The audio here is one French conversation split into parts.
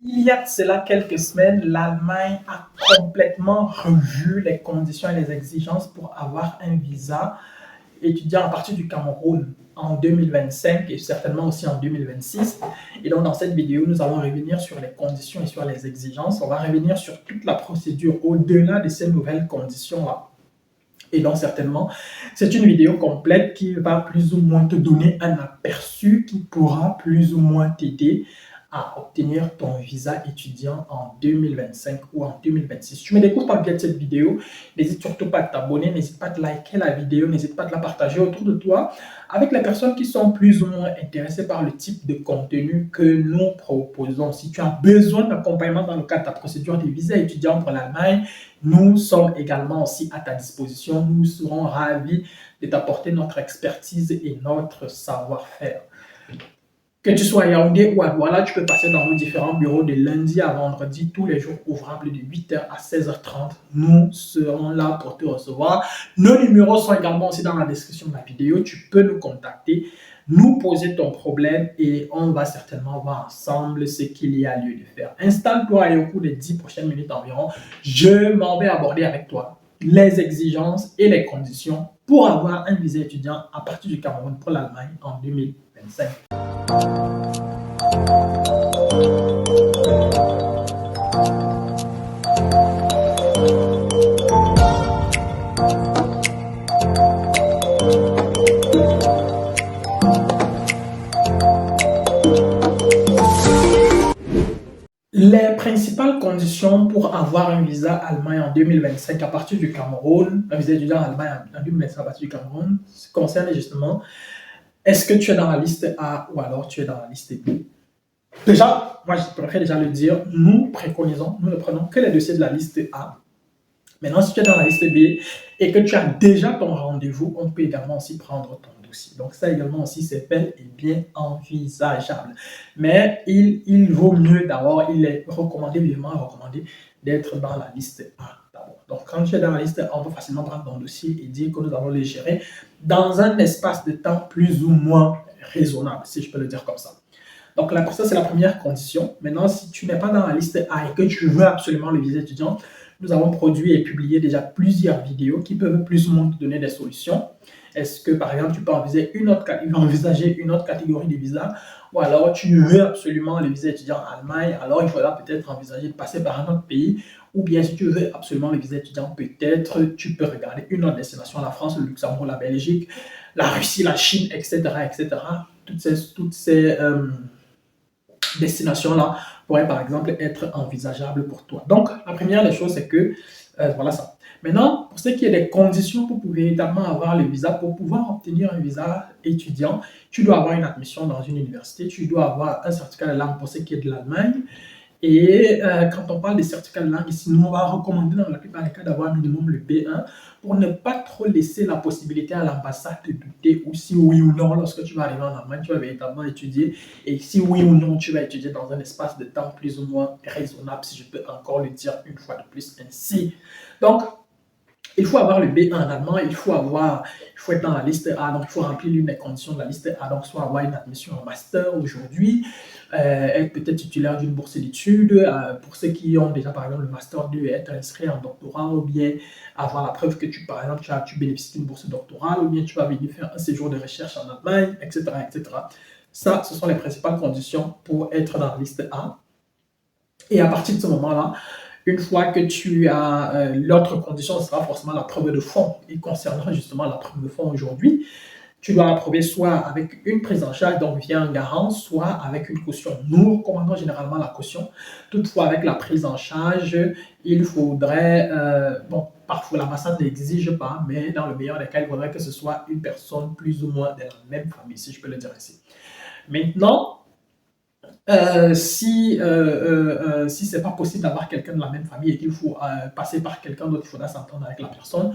Il y a de cela quelques semaines, l'Allemagne a complètement revu les conditions et les exigences pour avoir un visa étudiant à partir du Cameroun en 2025 et certainement aussi en 2026. Et donc, dans cette vidéo, nous allons revenir sur les conditions et sur les exigences. On va revenir sur toute la procédure au-delà de ces nouvelles conditions-là. Et donc, certainement, c'est une vidéo complète qui va plus ou moins te donner un aperçu qui pourra plus ou moins t'aider à obtenir ton visa étudiant en 2025 ou en 2026. Si tu me découvres par le biais de cette vidéo, n'hésite surtout pas à t'abonner, n'hésite pas à liker la vidéo, n'hésite pas à la partager autour de toi avec les personnes qui sont plus ou moins intéressées par le type de contenu que nous proposons. Si tu as besoin d'accompagnement dans le cadre de ta procédure de visa étudiant pour l'Allemagne, nous sommes également aussi à ta disposition. Nous serons ravis de t'apporter notre expertise et notre savoir-faire. Que tu sois à Yaoundé ou à Douala, tu peux passer dans nos différents bureaux de lundi à vendredi, tous les jours ouvrables de 8h à 16h30. Nous serons là pour te recevoir. Nos numéros sont également aussi dans la description de la vidéo. Tu peux nous contacter, nous poser ton problème et on va certainement voir ensemble ce qu'il y a lieu de faire. Installe-toi et au cours des 10 prochaines minutes environ, je m'en vais aborder avec toi les exigences et les conditions pour avoir un visa étudiant à partir du Cameroun pour l'Allemagne en 2025. Les principales conditions pour avoir un visa allemand en 2025 à partir du Cameroun, un visa étudiant allemand en 2025 à partir du Cameroun, concerne justement est-ce que tu es dans la liste A ou alors tu es dans la liste B. Déjà, moi je préfère déjà le dire, nous préconisons, nous ne prenons que les dossiers de la liste A. Maintenant, si tu es dans la liste B et que tu as déjà ton rendez-vous, on peut également aussi prendre ton dossier. Donc ça également aussi, c'est bel et bien envisageable. Mais il vaut mieux d'abord, il est recommandé, vivement recommandé, d'être dans la liste A d'abord. Donc quand tu es dans la liste A, on peut facilement prendre ton dossier et dire que nous allons les gérer dans un espace de temps plus ou moins raisonnable, si je peux le dire comme ça. Donc là, ça, c'est la première condition. Maintenant, si tu n'es pas dans la liste A et que tu veux absolument le visa étudiant, nous avons produit et publié déjà plusieurs vidéos qui peuvent plus ou moins te donner des solutions. Est-ce que, par exemple, tu peux envisager une autre catégorie de visa ou alors tu veux absolument le visa étudiant en Allemagne, alors il faudra peut-être envisager de passer par un autre pays ou bien si tu veux absolument le visa étudiant, peut-être tu peux regarder une autre destination, la France, le Luxembourg, la Belgique, la Russie, la Chine, etc. etc. Toutes ces destinations-là pourraient par exemple être envisageables pour toi. Donc, la première des choses, c'est que, voilà ça. Maintenant, pour ce qui est des conditions pour véritablement avoir le visa, pour pouvoir obtenir un visa étudiant, tu dois avoir une admission dans une université, tu dois avoir un certificat de langue pour ce qui est de l'Allemagne. Et quand on parle des certificats de langue, ici, nous, on va recommander dans la plupart des cas d'avoir minimum le B1 pour ne pas trop laisser la possibilité à l'ambassade de douter ou si oui ou non, lorsque tu vas arriver en Allemagne, tu vas véritablement étudier et si oui ou non, tu vas étudier dans un espace de temps plus ou moins raisonnable, si je peux encore le dire une fois de plus ainsi. Donc, il faut avoir le B1 en allemand, il faut être dans la liste A, donc il faut remplir l'une des conditions de la liste A, donc soit avoir une admission en master aujourd'hui, être peut-être titulaire d'une bourse d'études, pour ceux qui ont déjà par exemple le master 2 et être inscrit en doctorat, ou bien avoir la preuve que par exemple tu bénéficies d'une bourse doctorale, ou bien tu vas venir faire un séjour de recherche en Allemagne, etc. etc. Ça, ce sont les principales conditions pour être dans la liste A. Et à partir de ce moment-là, une fois que tu as l'autre condition, ce sera forcément la preuve de fonds. Et concernant justement la preuve de fonds aujourd'hui, tu dois approuver soit avec une prise en charge, donc via un garant, soit avec une caution. Nous recommandons généralement la caution. Toutefois, avec la prise en charge, il faudrait, bon, parfois l'ambassade n'exige pas, mais dans le meilleur des cas, il faudrait que ce soit une personne plus ou moins de la même famille, si je peux le dire ainsi. Maintenant, si c'est pas possible d'avoir quelqu'un de la même famille et qu'il faut passer par quelqu'un d'autre, il faudra s'entendre avec la personne.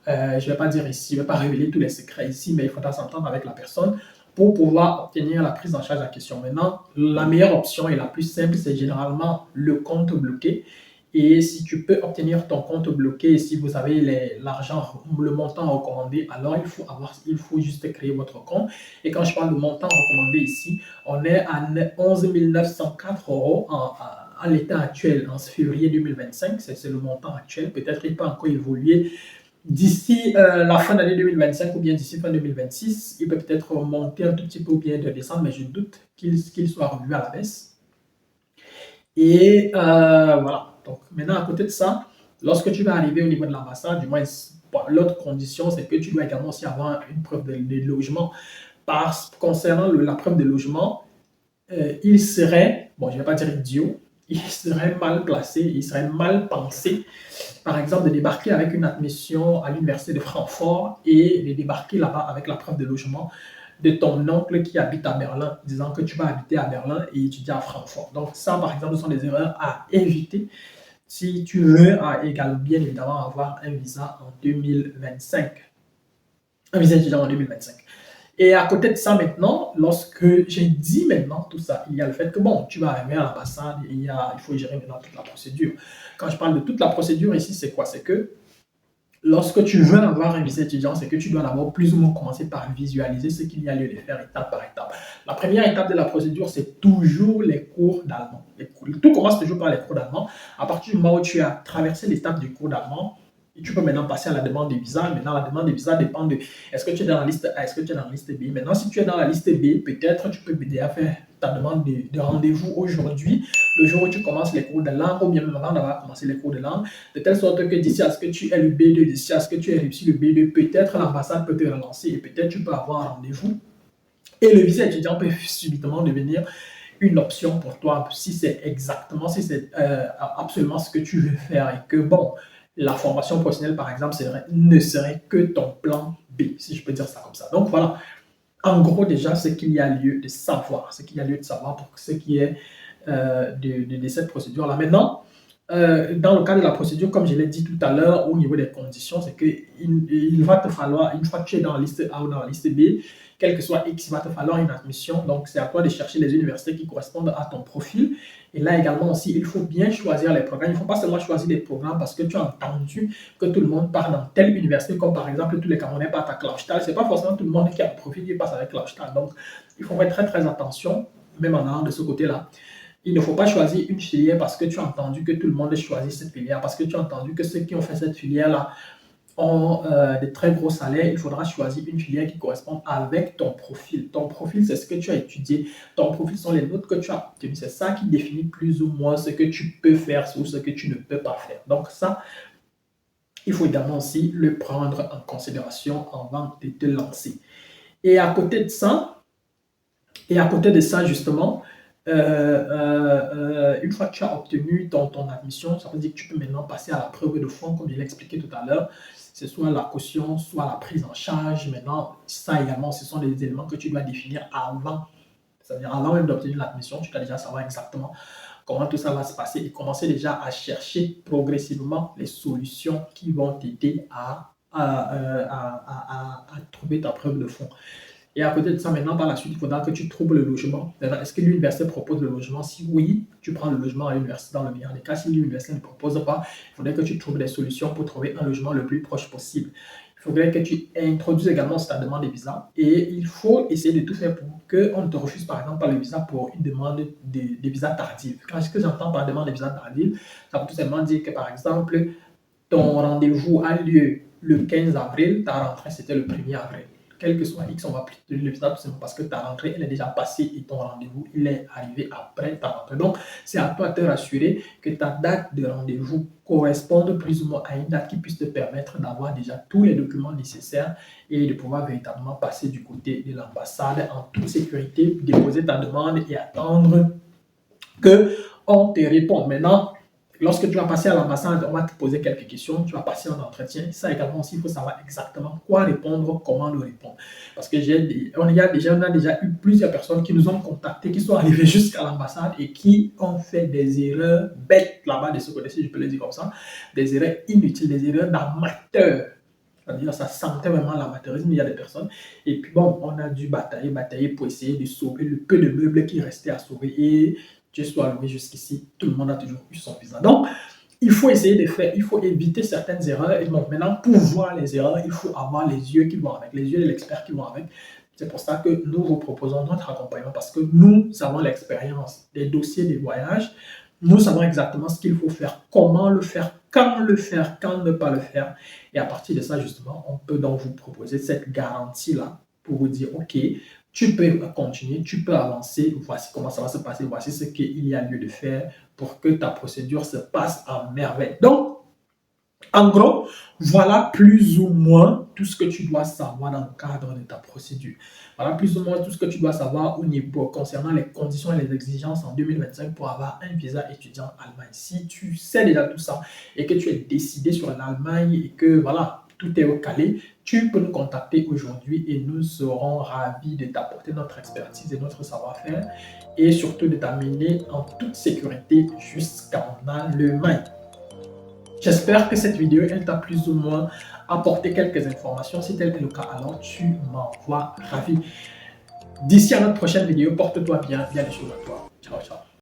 Je vais pas dire ici, je vais pas révéler tous les secrets ici, mais il faudra s'entendre avec la personne pour pouvoir obtenir la prise en charge de la question. Maintenant, la meilleure option et la plus simple, c'est généralement le compte bloqué. Et si tu peux obtenir ton compte bloqué, si vous avez l'argent, le montant recommandé, alors il faut juste créer votre compte. Et quand je parle de montant recommandé ici, on est à 11 904 € à l'état actuel, en février 2025, c'est le montant actuel. Peut-être qu'il peut encore évoluer d'ici la fin d'année 2025 ou bien d'ici fin 2026. Il peut peut-être monter un tout petit peu ou bien de descendre, mais je doute qu'il soit revu à la baisse. Et voilà. Donc maintenant, à côté de ça, lorsque tu vas arriver au niveau de l'ambassade, du moins, l'autre condition, c'est que tu dois également aussi avoir une preuve de logement. Concernant la preuve de logement, il serait, bon, je ne vais pas dire idiot, il serait mal placé, il serait mal pensé, par exemple, de débarquer avec une admission à l'université de Francfort et de débarquer là-bas avec la preuve de logement de ton oncle qui habite à Berlin, disant que tu vas habiter à Berlin et étudier à Francfort. Donc ça, par exemple, ce sont des erreurs à éviter si tu veux également, bien évidemment, avoir un visa en 2025. Un visa étudiant en 2025. Et à côté de ça, maintenant, lorsque j'ai dit maintenant tout ça, il y a le fait que, bon, tu vas arriver à l'ambassade, il faut gérer maintenant toute la procédure. Quand je parle de toute la procédure ici, c'est quoi? C'est que lorsque tu veux avoir un visa étudiant, c'est que tu dois d'abord plus ou moins commencer par visualiser ce qu'il y a lieu de faire étape par étape. La première étape de la procédure, c'est toujours les cours d'allemand. Tout commence toujours par les cours d'allemand. À partir du moment où tu as traversé l'étape du cours d'allemand, et tu peux maintenant passer à la demande de visa. Maintenant, la demande de visa dépend de est-ce que tu es dans la liste A, est-ce que tu es dans la liste B. Maintenant, si tu es dans la liste B, peut-être tu peux déjà faire ta demande de rendez-vous aujourd'hui, le jour où tu commences les cours de langue, ou bien même avant d'avoir commencé les cours de langue, de telle sorte que d'ici à ce que tu aies le B2, d'ici à ce que tu aies réussi le B2, peut-être l'ambassade peut te relancer et peut-être tu peux avoir un rendez-vous. Et le visa étudiant peut subitement devenir une option pour toi si c'est exactement, si c'est absolument ce que tu veux faire et que, bon, la formation professionnelle, par exemple, ne serait que ton plan B, si je peux dire ça comme ça. Donc voilà, en gros déjà, ce qu'il y a lieu de savoir, pour ce qui est de cette procédure-là. Maintenant, dans le cas de la procédure, comme je l'ai dit tout à l'heure, au niveau des conditions, c'est qu'il va te falloir, une fois que tu es dans la liste A ou dans la liste B, quel que soit X, il va te falloir une admission. Donc, c'est à toi de chercher les universités qui correspondent à ton profil. Et là également aussi, il faut bien choisir les programmes. Il ne faut pas seulement choisir des programmes parce que tu as entendu que tout le monde part dans telle université, comme par exemple tous les Camerounais partent à Clausthal. Ce n'est pas forcément tout le monde qui a un profil qui passe avec Clausthal. Donc, il faut faire très très attention, même en allant de ce côté-là. Il ne faut pas choisir une filière parce que tu as entendu que tout le monde choisit cette filière, parce que tu as entendu que ceux qui ont fait cette filière-là ont de très gros salaires. Il faudra choisir une filière qui correspond avec ton profil. Ton profil, c'est ce que tu as étudié. Ton profil sont les notes que tu as obtenues. C'est ça qui définit plus ou moins ce que tu peux faire ou ce que tu ne peux pas faire. Donc ça, il faut également aussi le prendre en considération avant de te lancer. Et à côté de ça, justement, une fois que tu as obtenu ton admission, ça veut dire que tu peux maintenant passer à la preuve de fond, comme je l'ai expliqué tout à l'heure. C'est soit la caution, soit la prise en charge. Maintenant, ça également, ce sont des éléments que tu dois définir avant. C'est-à-dire avant même d'obtenir l'admission, tu dois déjà savoir exactement comment tout ça va se passer et commencer déjà à chercher progressivement les solutions qui vont t'aider à trouver ta preuve de fond. Et à côté de ça, maintenant, par la suite, il faudra que tu trouves le logement. Est-ce que l'université propose le logement? Si oui, tu prends le logement à l'université dans le meilleur des cas. Si l'université ne propose pas, il faudrait que tu trouves des solutions pour trouver un logement le plus proche possible. Il faudrait que tu introduises également ta demande de visa. Et il faut essayer de tout faire pour qu'on ne te refuse, par exemple, pas le visa pour une demande de visa tardive. Qu'est-ce que j'entends par demande de visa tardive? Ça veut tout simplement dire que, par exemple, ton rendez-vous a lieu le 15 avril, ta rentrée, c'était le 1er avril. Quel que soit X, on va plus te donner le visa tout simplement parce que ta rentrée, elle est déjà passée et ton rendez-vous, il est arrivé après ta rentrée. Donc, c'est à toi de te rassurer que ta date de rendez-vous corresponde plus ou moins à une date qui puisse te permettre d'avoir déjà tous les documents nécessaires et de pouvoir véritablement passer du côté de l'ambassade en toute sécurité, déposer ta demande et attendre qu'on te réponde. Maintenant, lorsque tu vas passer à l'ambassade, on va te poser quelques questions, tu vas passer un entretien. Ça également aussi, il faut savoir exactement quoi répondre, comment le répondre. Parce que on a déjà eu plusieurs personnes qui nous ont contactés, qui sont arrivées jusqu'à l'ambassade et qui ont fait des erreurs bêtes là-bas de ce côté, si je peux le dire comme ça, des erreurs inutiles, des erreurs d'amateurs. C'est-à-dire, ça sentait vraiment l'amateurisme, il y a des personnes. Et puis bon, on a dû batailler pour essayer de sauver le peu de meubles qui restaient à sauver. Et Dieu soit loué jusqu'ici, tout le monde a toujours eu son visa. Donc, il faut essayer de faire, il faut éviter certaines erreurs. Et donc, maintenant, pour voir les erreurs, il faut avoir les yeux qui vont avec, les yeux de l'expert qui vont avec. C'est pour ça que nous vous proposons notre accompagnement parce que nous avons l'expérience des dossiers de voyage. Nous savons exactement ce qu'il faut faire, comment le faire, quand ne pas le faire. Et à partir de ça, justement, on peut donc vous proposer cette garantie-là pour vous dire, OK, tu peux continuer, tu peux avancer, voici comment ça va se passer, voici ce qu'il y a lieu de faire pour que ta procédure se passe à merveille. Donc, en gros, voilà plus ou moins tout ce que tu dois savoir dans le cadre de ta procédure. Voilà plus ou moins tout ce que tu dois savoir au niveau concernant les conditions et les exigences en 2025 pour avoir un visa étudiant en Allemagne. Si tu sais déjà tout ça et que tu es décidé sur l'Allemagne et que voilà, tout est au calé, tu peux nous contacter aujourd'hui et nous serons ravis de t'apporter notre expertise et notre savoir-faire et surtout de t'amener en toute sécurité jusqu'en Allemagne. J'espère que cette vidéo, elle t'a plus ou moins apporté quelques informations. Si tel est le cas, alors tu m'envoies ravi. D'ici à notre prochaine vidéo, porte-toi bien, bien les choses à toi. Ciao, ciao.